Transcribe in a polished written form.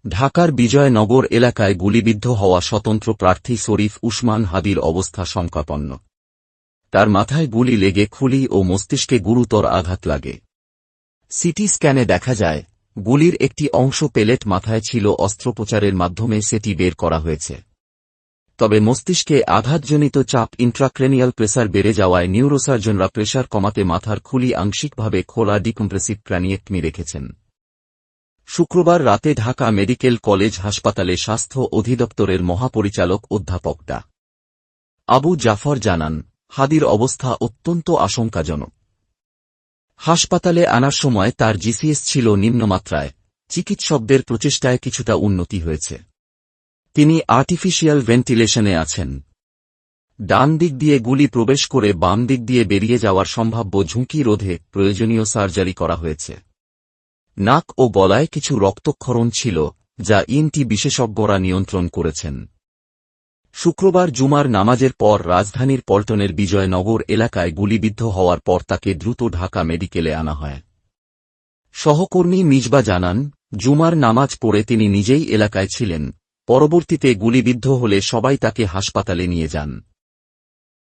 ঢাকার বিজয়নগর এলাকায় গুলিবিদ্ধ হওয়া স্বতন্ত্র প্রার্থী শরীফ উসমান হাদির অবস্থা শঙ্কাপন্ন। তার মাথায় গুলি লেগে খুলি ও মস্তিষ্কে গুরুতর আঘাত লাগে। সিটি স্ক্যানে দেখা যায়, গুলির একটি অংশ পেলেট মাথায় ছিল। অস্ত্রোপচারের মাধ্যমে সেটি বের করা হয়েছে। তবে মস্তিষ্কে আঘাতজনিত চাপ ইন্ট্রাক্রেনিয়াল প্রেসার বেড়ে যাওয়ায় নিউরোসার্জনরা প্রেসার কমাতে মাথার খুলি আংশিকভাবে খোলা ডিকম্প্রেসিভ ক্র্যানিয়েক্টমি রেখেছেন। শুক্রবার রাতে ঢাকা মেডিকেল কলেজ হাসপাতালে স্বাস্থ্য অধিদপ্তরের মহাপরিচালক অধ্যাপক ডা. আবু জাফর জানান, হাদির অবস্থা অত্যন্ত আশঙ্কাজনক। হাসপাতালে আনার সময় তার জিসিএস ছিল নিম্নমাত্রায়। চিকিৎসকদের প্রচেষ্টায় কিছুটা উন্নতি হয়েছে। তিনি আর্টিফিশিয়াল ভেন্টিলেশনে আছেন। ডান দিক দিয়ে গুলি প্রবেশ করে বাম দিক দিয়ে বেরিয়ে যাওয়ার সম্ভাব্য ঝুঁকি রোধে প্রয়োজনীয় সার্জারি করা হয়েছে। নাক ও গলায় কিছু রক্তক্ষরণ ছিল, যা ইএনটি বিশেষজ্ঞরা নিয়ন্ত্রণ করেছেন। শুক্রবার জুমার নামাজের পর রাজধানীর পল্টনের বিজয়নগর এলাকায় গুলিবিদ্ধ হওয়ার পর তাকে দ্রুত ঢাকা মেডিকেলে আনা হয়। সহকর্মী মিজবা জানান, জুমার নামাজ পড়ে তিনি নিজেই এলাকায় ছিলেন। পরবর্তীতে গুলিবিদ্ধ হলে সবাই তাকে হাসপাতালে নিয়ে যান।